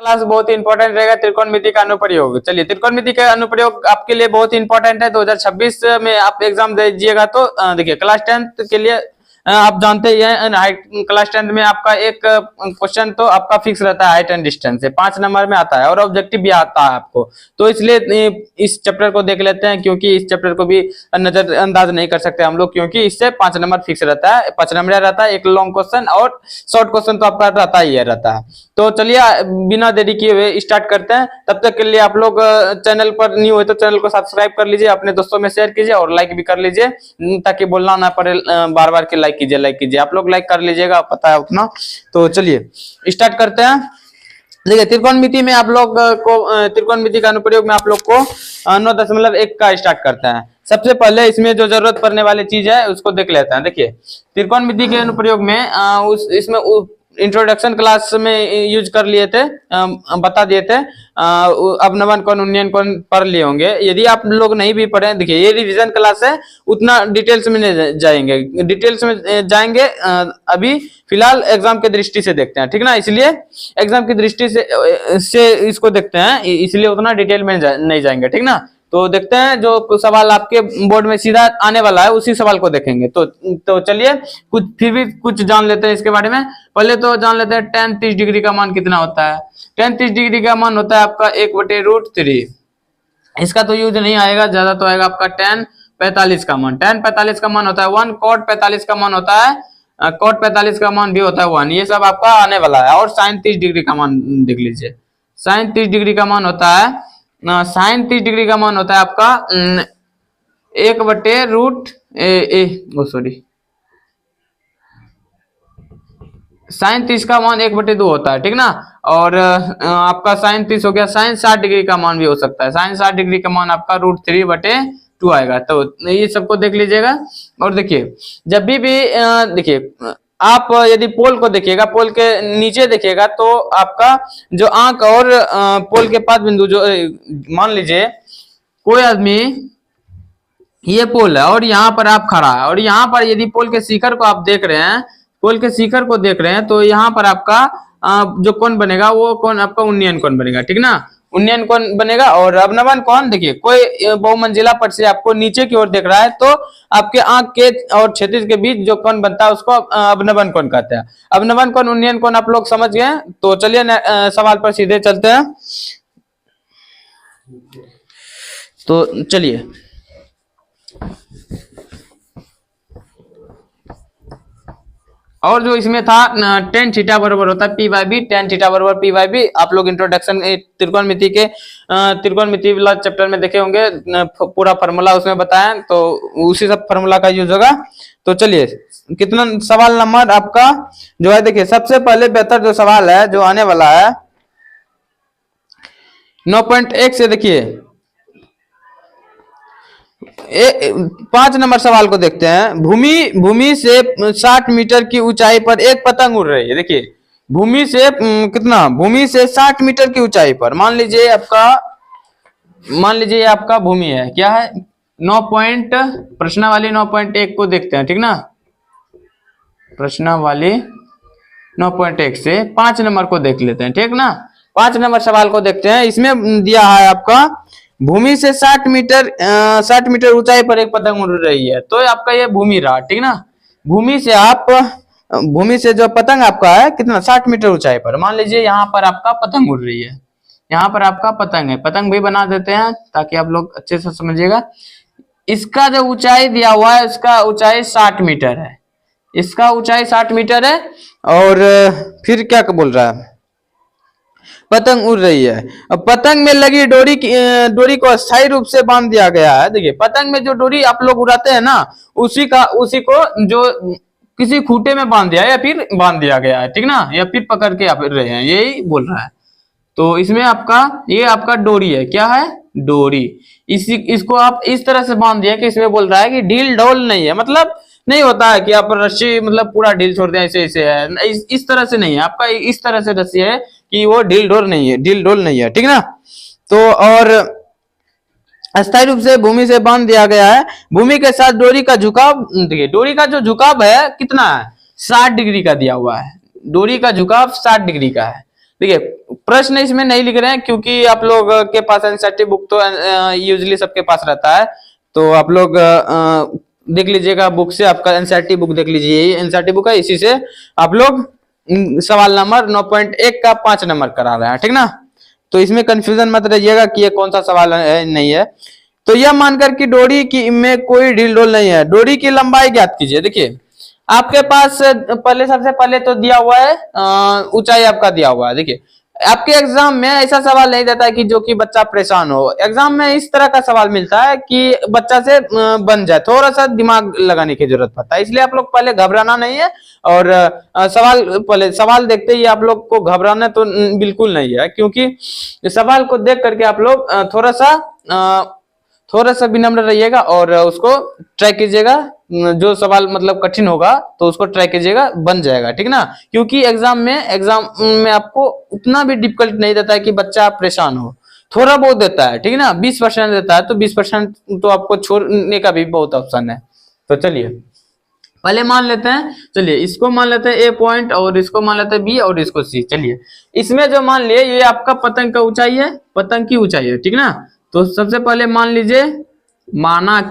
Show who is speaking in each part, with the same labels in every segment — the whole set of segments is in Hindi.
Speaker 1: क्लास बहुत ही इंपॉर्टेंट रहेगा, त्रिकोणमिति का अनुप्रयोग। चलिए, त्रिकोणमिति का अनुप्रयोग आपके लिए बहुत ही इंपॉर्टेंट है। 2026 में आप एग्जाम दीजिएगा तो देखिए क्लास 10th के लिए आप जानते ही हैं, क्लास 10th में आपका एक क्वेश्चन तो आपका फिक्स रहता है हाइट एंड डिस्टेंस से, 5 नंबर में आता है और ऑब्जेक्टिव भी आता है आपको। तो इसलिए इस चैप्टर को देख लेते हैं, क्योंकि इस चैप्टर को भी नजरअंदाज नहीं कर सकते हम लोग, क्योंकि इससे 5 नंबर फिक्स रहता है, 5 नंबर रहता है। एक लॉन्ग क्वेश्चन और शॉर्ट क्वेश्चन तो आपका रहता ही रहता है। तो चलिए बिना देरी किए हुए स्टार्ट करते हैं। तब तक के लिए आप लोग चैनल पर न्यू है तो चैनल को सब्सक्राइब कर लीजिए, अपने दोस्तों में शेयर कीजिए और लाइक भी कर लीजिए, ताकि बोलना ना पड़े बार बार के लाइक कीजिए। आप लोग लाइक कर लीजिएगा, पता है उतना। तो चलिए स्टार्ट करते हैं। देखिए, त्रिकोणमिति में आप लोग को त्रिकोणमिति का अनुप्रयोग में आप लोग को 9.1 का स्टार्ट करते हैं। सबसे पहले इसमें जो जरूरत पड़ने वाली चीज है उसको देख लेते हैं। देखिए, त्रिकोणमिति के अनुप्रयोग में इसमें इंट्रोडक्शन क्लास में यूज कर लिए थे, बता दिए थे। अवनवन कोण, उन्नयन कोण पढ़ लिए होंगे। यदि आप लोग नहीं भी पढ़े, देखिए ये रिवीजन क्लास है, उतना डिटेल्स में नहीं जाएंगे, डिटेल्स में जाएंगे अभी फिलहाल एग्जाम के दृष्टि से देखते हैं, ठीक ना। इसलिए एग्जाम की दृष्टि से इसको देखते हैं, इसलिए उतना डिटेल में नहीं जाएंगे, ठीक ना। तो देखते हैं जो सवाल आपके बोर्ड में सीधा आने वाला है उसी सवाल को देखेंगे। तो चलिए कुछ फिर भी कुछ जान लेते हैं इसके बारे में। पहले तो जान लेते हैं tan 30 डिग्री का मान कितना होता है। tan 30 डिग्री का मान होता है आपका 1/√3। इसका तो यूज नहीं आएगा, ज्यादा तो आएगा आपका tan 45 का मान। tan 45 का मान होता है 1। cot 45 का मान होता है, cot 45 का मान भी होता है 1। ये सब आपका आने वाला है। और sin 30 डिग्री का मान देख लीजिए। sin 30 डिग्री का मान होता है, sin 30 डिग्री का मान होता है आपका 1/√, sin 30 का मान 1/2 होता है, ठीक ना। और आपका sin 30 हो गया। sin 60 डिग्री का मान भी हो सकता है। sin 60 डिग्री का मान आपका √3/2 आएगा। तो ये सबको देख लीजिएगा। और देखिए जब भी देखिए आप यदि पोल को देखिएगा, पोल के नीचे देखिएगा, तो आपका जो आंख और पोल के पास बिंदु, जो मान लीजिए कोई आदमी, ये पोल है और यहाँ पर आप खड़ा है, और यहाँ पर यदि पोल के शिखर को आप देख रहे हैं, पोल के शिखर को देख रहे हैं, तो यहाँ पर आपका जो कोण बनेगा वो कोण आपका उन्नयन कोण बनेगा, ठीक ना। उन्नयन कोण बनेगा। और अवनवन कोण, देखिए कोई बहुमंजिला पट से आपको नीचे की ओर देख रहा है, तो आपके आंख के और क्षैतिज के बीच जो कोण बनता है उसको अवनवन कोण कहते हैं। अवनवन कोण, उन्नयन कोण आप लोग समझ गए। तो चलिए सवाल पर सीधे चलते हैं। तो चलिए और जो इसमें था tan थीटा बराबर होता है p/b, tan थीटा बराबर p/b। आप लोग इंट्रोडक्शन त्रिकोणमिति वाला चैप्टर में देखे होंगे, पूरा फार्मूला उसमें बताया, तो उसी सब फार्मूला का यूज होगा। तो चलिए कितना सवाल नंबर आपका जो है, देखिए सबसे पहले बेहतर जो सवाल है जो आने वाला है 9.1 से, देखिए 5 नंबर सवाल को देखते हैं। भूमि से 60 मीटर की ऊंचाई पर एक पतंग उड़ रही है। देखिए भूमि से कितना, भूमि से 60 मीटर की ऊंचाई पर, मान लीजिए आपका भूमि है, क्या है, प्रश्नावली 9.1 को देखते हैं, ठीक ना। प्रश्नावली 9.1 से 5 नंबर को देख लेते हैं, ठीक ना। 5 नंबर सवाल को देखते हैं। इसमें दिया है आपका भूमि से 60 मीटर ऊंचाई पर एक पतंग उड़ रही है। तो आपका ये भूमि रहा, ठीक ना। भूमि से जो पतंग आपका है कितना, 60 मीटर ऊंचाई पर। मान लीजिए यहाँ पर आपका पतंग उड़ रही है, यहाँ पर आपका पतंग है। पतंग भी बना देते हैं ताकि आप लोग अच्छे से समझिएगा। इसका जो ऊंचाई दिया हुआ है, इसका ऊंचाई 60 मीटर है, इसका ऊंचाई 60 मीटर है। और फिर क्या बोल रहा है, पतंग उड़ रही है। अब पतंग में लगी डोरी को अस्थायी रूप से बांध दिया गया है। देखिए पतंग में जो डोरी आप लोग उड़ाते हैं ना, उसी को जो किसी खूंटे में बांध दिया है या फिर बांध दिया गया है, ठीक ना, या फिर पकड़ के आप रहे हैं, यही बोल रहा है। तो इसमें ये आपका डोरी है, क्या है, डोरी। इसको आप इस तरह से बांध दिया कि इसमें बोल रहा है कि ढील ढोल नहीं है। मतलब नहीं होता है कि आप रस्सी मतलब पूरा ढील छोड़ दें, ऐसे है, इस तरह से नहीं है आपका, इस तरह से रस्सी है कि वो ढील ढोल नहीं है, ठीक ना। तो और अस्थायी रूप से भूमि से बांध दिया गया है। भूमि के साथ डोरी का झुकाव, देखिए डोरी का जो झुकाव है कितना है, 60 डिग्री का दिया हुआ है। डोरी का झुकाव 60 डिग्री का है। देखिए प्रश्न इसमें नहीं लिख रहे हैं क्योंकि आप लोग के पास एनसीईआरटी बुक तो यूजुअली सबके पास रहता है, तो आप लोग देख लीजिएगा बुक से, आपका एनसीईआरटी बुक देख लीजिए, ये एनसीईआरटी बुक है, इसी से आप लोग सवाल नंबर 9.1 का 5 नंबर करा रहे हैं, ठीक ना। तो इसमें कंफ्यूजन मत रहिएगा कि ये कौन सा सवाल है नहीं है। तो यह मानकर कि डोरी की में कोई ढील डोल नहीं है, डोरी की लंबाई ज्ञात कीजिए। देखिए आपके पास पहले सबसे पहले तो दिया हुआ है ऊंचाई आपका दिया हुआ है। देखिए आपके एग्जाम में ऐसा सवाल नहीं देता है कि जो कि बच्चा परेशान हो, एग्जाम में इस तरह का सवाल मिलता है कि बच्चा से बन जाए, थोड़ा सा दिमाग लगाने की जरूरत पड़ता है, इसलिए आप लोग पहले घबराना नहीं है। और पहले सवाल देखते ही आप लोग को घबराना तो बिल्कुल नहीं है, क्योंकि सवाल को देख करके आप लोग थोड़ा सा विनम्र रहिएगा और उसको ट्राई कीजिएगा। जो सवाल मतलब कठिन होगा तो उसको ट्राई कीजिएगा, बन जाएगा, ठीक ना। क्योंकि एग्जाम में आपको उतना भी डिफिकल्ट नहीं देता है कि बच्चा परेशान हो, थोड़ा बहुत देता है, ठीक है ना। 20% देता है, तो 20% तो आपको छोड़ने का भी बहुत ऑप्शन है। तो चलिए पहले मान लेते हैं, चलिए इसको मान लेते हैं ए पॉइंट, और इसको मान लेते हैं बी, और इसको सी। चलिए इसमें जो मान लिए ये आपका पतंग का ऊंचाई है, पतंग की ऊंचाई है, ठीक ना। तो सबसे पहले मान लीजिए, माना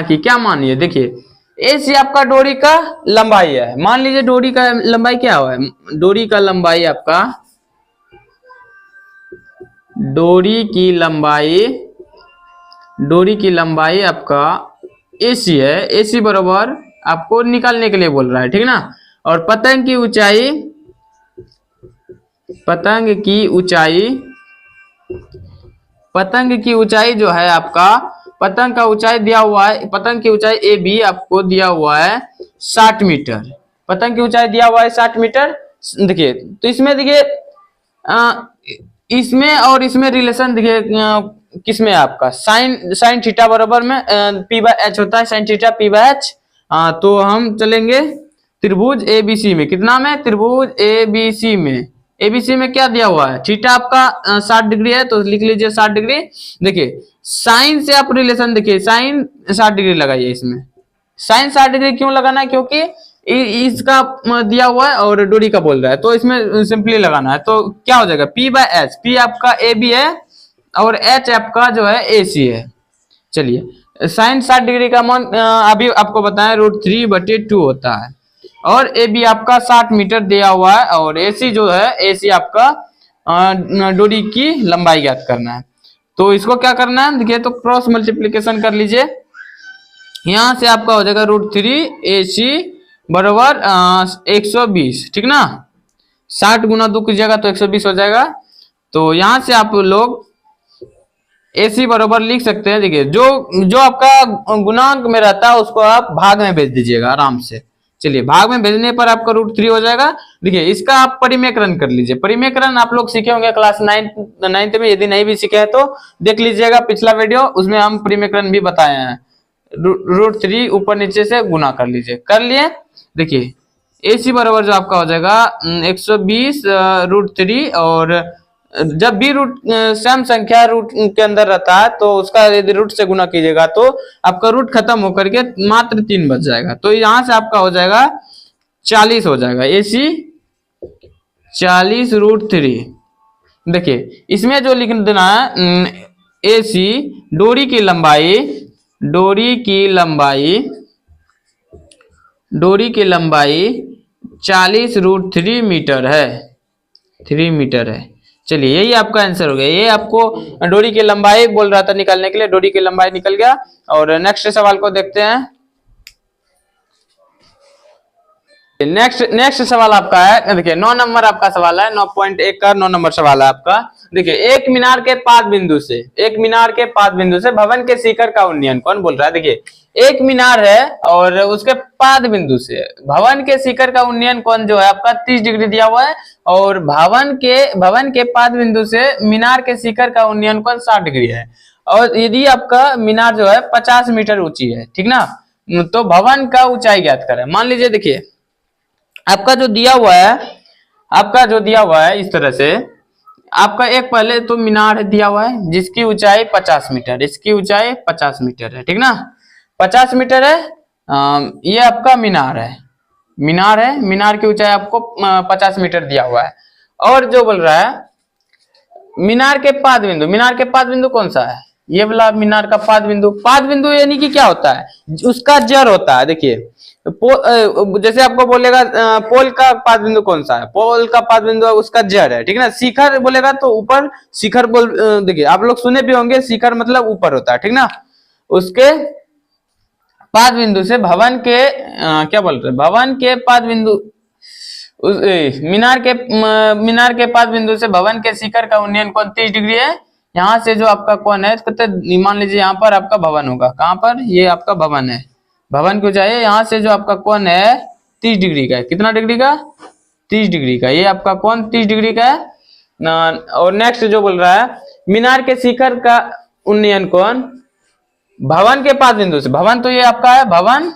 Speaker 1: कि क्या मानिए, देखिए ए सी आपका डोरी का लंबाई है। मान लीजिए डोरी का लंबाई क्या हुआ है, डोरी की लंबाई आपका ए सी है। ए सी बराबर आपको निकालने के लिए बोल रहा है, ठीक ना। और पतंग की ऊंचाई जो है आपका, पतंग का ऊंचाई दिया हुआ है, पतंग की ऊंचाई ए बी आपको दिया हुआ है 60 मीटर। पतंग की ऊंचाई दिया हुआ है 60 मीटर। देखिए तो इसमें देखिए इसमें और इसमें रिलेशन देखिए किसमें आपका साइन थीटा बराबर में पी बाय एच होता है, sine theta P by H. तो हम चलेंगे त्रिभुज एबीसी में, कितना में, त्रिभुज एबीसी में। एबीसी में क्या दिया हुआ है, थीटा आपका 60 डिग्री है, तो लिख लीजिए 60 डिग्री। देखिए साइन से आप रिलेशन देखिए, साइन 60 डिग्री लगाइए। इसमें साइन 60 डिग्री क्यों लगाना है, क्योंकि इसका दिया हुआ है और डोरी का बोल रहा है, तो इसमें सिंपली लगाना है। तो क्या हो जाएगा, पी बाय एच, पी आपका ए बी है और एच आपका जो है ए सी है। चलिए साइन 60 डिग्री का मान अभी आपको बताएं √3/2 होता है, और ए बी आपका 60 मीटर दिया हुआ है, और ए सी जो है, ए सी आपका डोरी की लंबाई ज्ञात करना है। तो इसको क्या करना है, देखिए तो क्रॉस मल्टीप्लीकेशन कर लीजिए। यहां से आपका हो जाएगा √3AC बराबर 120, ठीक ना। 60 गुना 2 कीजिएगा तो 120 हो जाएगा। तो यहां से आप लोग AC बराबर लिख सकते हैं। देखिए जो आपका गुणांक में रहता है उसको आप भाग में भेज दीजिएगा आराम से। चलिए भाग में भेजने पर आपका √3 हो जाएगा। देखिए इसका आप परिमेकरण कर लीजिए। परिमेकरण आप लोग सीखे होंगे क्लास 9th में, यदि नहीं भी सीखे हैं तो देख लीजिएगा पिछला वीडियो, उसमें हम परिमेकरण भी बताए हैं। √3 ऊपर नीचे से गुना कर लीजिए, कर लिए। देखिए AC बराबर जो आपका हो जाएगा 120 √3, और जब भी रूट सम संख्या रूट के अंदर रहता है तो उसका यदि रूट से गुना कीजिएगा तो आपका रूट खत्म होकर के मात्र 3 बच जाएगा। तो यहां से आपका हो जाएगा 40 हो जाएगा, AC 40 √3। देखिए इसमें जो लिख देना है AC डोरी की लंबाई 40 √3 मीटर है, 3 मीटर है। चलिए यही आपका आंसर हो गया। ये आपको डोरी की लंबाई बोल रहा था निकालने के लिए, डोरी की लंबाई निकल गया। और नेक्स्ट सवाल को देखते हैं। नेक्स्ट सवाल आपका है, देखिए 9 नंबर आपका सवाल है, 9.1 का 9 नंबर सवाल है आपका। देखिए एक मीनार के पाद बिंदु से भवन के शिखर का उन्नयन कौन बोल रहा है। देखिए एक मीनार है और उसके पाद बिंदु से भवन के शिखर का उन्नयन कौन जो है आपका 30 डिग्री दिया हुआ है, और भवन के पाद बिंदु से मीनार के शिखर का उन्नयन कौन 60 डिग्री है। और यदि आपका मीनार जो है 50 मीटर ऊंची है, ठीक ना, तो भवन का ऊंचाई ज्ञात करें। मान लीजिए देखिए आपका जो दिया हुआ है इस तरह से, आपका एक पहले तो मीनार दिया हुआ है जिसकी ऊंचाई 50 मीटर, इसकी ऊंचाई 50 मीटर है, ठीक ना, 50 मीटर है। ये आपका मीनार है, मीनार है, मीनार की ऊंचाई आपको 50 मीटर दिया हुआ है। और जो बोल रहा है मीनार के पाद बिंदु, मीनार के पाद बिंदु कौन सा है, ये वाला मीनार का पाद बिंदु। पाद बिंदु यानी कि क्या होता है, उसका जड़ होता है। देखिए जैसे आपको बोलेगा पोल का पाद बिंदु कौन सा है, पोल का पाद बिंदु उसका जड़ है, ठीक है ना। शिखर बोलेगा तो ऊपर, शिखर बोल देखिए आप लोग सुने भी होंगे, शिखर मतलब ऊपर होता है, ठीक ना। उसके पाद बिंदु से भवन के क्या बोल रहे, भवन के पाद बिंदु मीनार के पाद बिंदु से भवन के शिखर का उन्नयन कोण 30 डिग्री है। यहाँ से जो आपका कोण है, मान लीजिए यहाँ पर आपका भवन होगा, कहाँ पर, ये आपका भवन है, भवन को चाहिए, यहाँ से जो आपका कोण है 30 डिग्री का है। कितना डिग्री का, 30 डिग्री का, ये आपका कोण 30 डिग्री का है। और नेक्स्ट जो बोल रहा है मीनार के शिखर का उन्नयन कोण भवन के पाद बिंदु से, भवन तो ये आपका है भवन,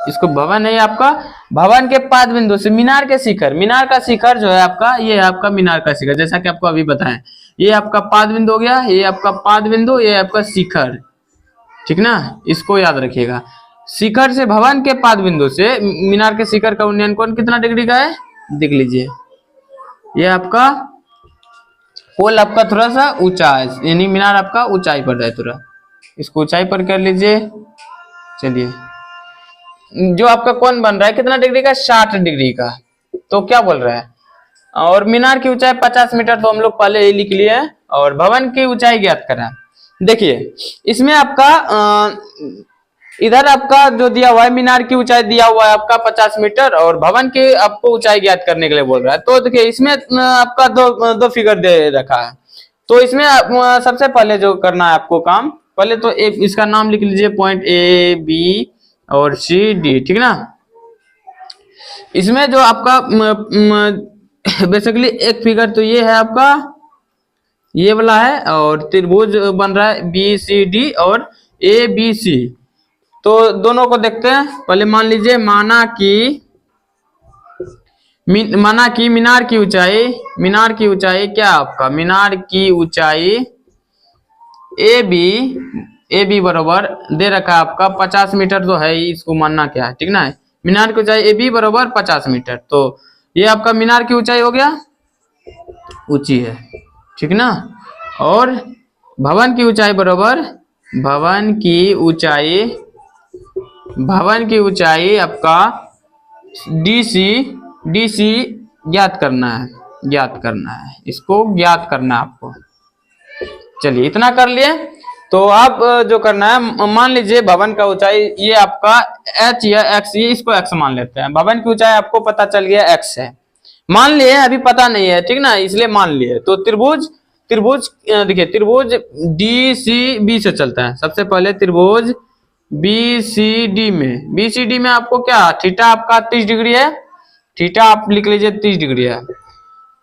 Speaker 1: इसको भवन है आपका, भवन के पाद बिंदु से मीनार के शिखर, मीनार का शिखर जो है आपका, ये है आपका मीनार का शिखर, जैसा कि आपको अभी बताएं, ये आपका पाद बिंदु हो गया, ये आपका पाद बिंदु, ये आपका शिखर, ठीक ना, इसको याद रखिएगा। शिखर से भवन के पाद बिंदु से मीनार के शिखर का उन्नयन कोण कितना डिग्री का है, देख लीजिए, ये आपका पोल आपका थोड़ा सा ऊंचा है, यानी मीनार आपका ऊंचाई पर है थोड़ा, इसको ऊंचाई पर कर लीजिए। चलिए जो आपका कोण बन रहा है कितना डिग्री का, 60 डिग्री का। तो क्या बोल रहा है, और मीनार की ऊंचाई 50 मीटर, तो हम लोग पहले ये लिख लिए हैं, और भवन की ऊंचाई ज्ञात करें। देखिए इसमें आपका इधर आपका जो दिया हुआ है मीनार की ऊंचाई दिया हुआ है आपका 50 मीटर, और भवन की आपको ऊंचाई ज्ञात करने के लिए बोल रहा है। तो देखिए इसमें आपका दो फिगर दे रखा है, तो इसमें सबसे पहले जो करना है आपको काम, पहले तो इसका नाम लिख लीजिए, पॉइंट ए बी और सी डी, ठीक ना। इसमें जो आपका बेसिकली एक फिगर तो ये है आपका, ये वाला है, और त्रिभुज बन रहा है बी सी डी और ए बी सी। तो दोनों को देखते हैं। पहले मान लीजिए माना कि मीनार की ऊंचाई क्या आपका, मीनार की ऊंचाई ए बी बराबर दे रखा है आपका 50 मीटर, तो है ही, इसको मानना क्या है, ठीक ना। मीनार की ऊंचाई ए बी बराबर 50 मीटर, तो ये आपका मीनार की ऊंचाई हो गया, ऊंची है, ठीक ना। और भवन की ऊंचाई बराबर, भवन की ऊंचाई आपका डीसी ज्ञात करना है, इसको ज्ञात करना है आपको। चलिए इतना कर लिए। तो आप जो करना है, मान लीजिए भवन का ऊंचाई ये आपका h या x, ये इसको x मान लेते हैं। भवन की ऊंचाई आपको पता चल गया x है, मान लिए, अभी पता नहीं है, ठीक ना, इसलिए मान लिए। तो त्रिभुज देखिए, त्रिभुज DCB से चलता है। सबसे पहले त्रिभुज BCD में आपको क्या, थीटा आपका 30 डिग्री है, थीटा आप लिख लीजिए 30 डिग्री है।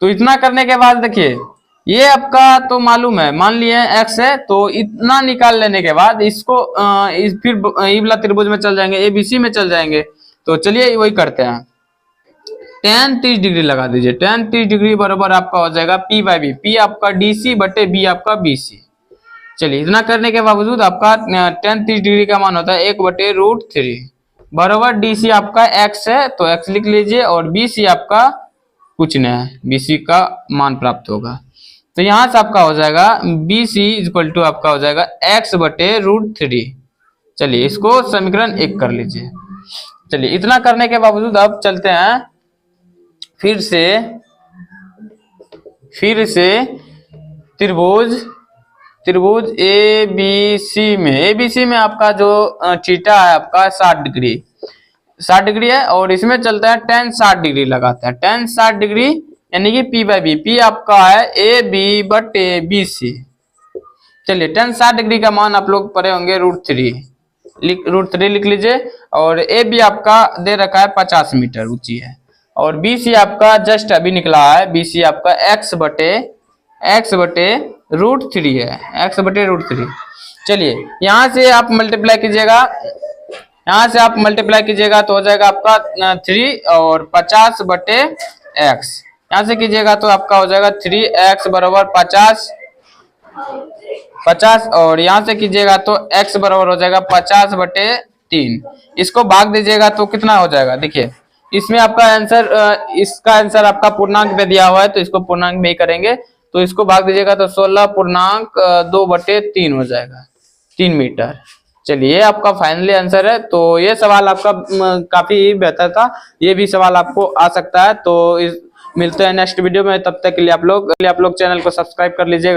Speaker 1: तो इतना करने के बाद देखिए ये आपका तो मालूम है, मान लिए x है, तो इतना निकाल लेने के बाद इसको फिर ये वाला त्रिभुज में चल जाएंगे, ABC में चल जाएंगे। तो चलिए वही करते हैं, tan 30 डिग्री लगा दीजिए, tan 30 डिग्री बराबर आपका हो जाएगा P/B, P आपका DC बटे B आपका BC। चलिए इतना करने के बावजूद आपका tan 30 डिग्री का मान होता है 1/√3 बराबर DC आपका x है, तो x लिख लीजिए, और BC आपका कुछ नहीं है, BC का मान प्राप्त होगा। तो यहां से आपका हो जाएगा BC इक्वल टू आपका हो जाएगा x/√3। चलिए इसको समीकरण 1 कर लीजिए। चलिए इतना करने के बावजूद अब चलते हैं फिर से त्रिभुज ABC में आपका जो थीटा है आपका 60 डिग्री है, और इसमें चलता है tan 60 डिग्री लगाता है, tan 60 डिग्री यानी कि P/B, P आपका है AB बटे BC। चलिए tan 60 डिग्री का मान आप लोग पढ़े होंगे √3 लिख लीजिए, और AB आपका दे रखा है 50 मीटर ऊंची है, और BC आपका जस्ट अभी निकला है, BC आपका x बटे √3 है, x/√3। चलिए यहाँ से आप मल्टीप्लाई कीजिएगा, तो हो जाएगा आपका 3 और 50 बटे x, यहाँ से कीजिएगा तो आपका हो जाएगा 3x बराबर 50, और यहाँ से कीजिएगा तो x बराबर हो जाएगा 50 बटे 3। इसको भाग दीजिएगा तो कितना हो जाएगा, देखिए इसमें आपका आंसर, इसका आंसर आपका पूर्णांक में दिया हुआ है तो इसको पूर्णांक में ही करेंगे। तो इसको भाग दीजिएगा तो 16.2/3 हो जाएगा, 3 मीटर। चलिए आपका फाइनली आंसर है। तो ये सवाल आपका काफी बेहतर था, ये भी सवाल आपको आ सकता है। तो मिलते हैं नेक्स्ट वीडियो में, तब तक के लिए आप लोग चैनल को सब्सक्राइब कर लीजिएगा।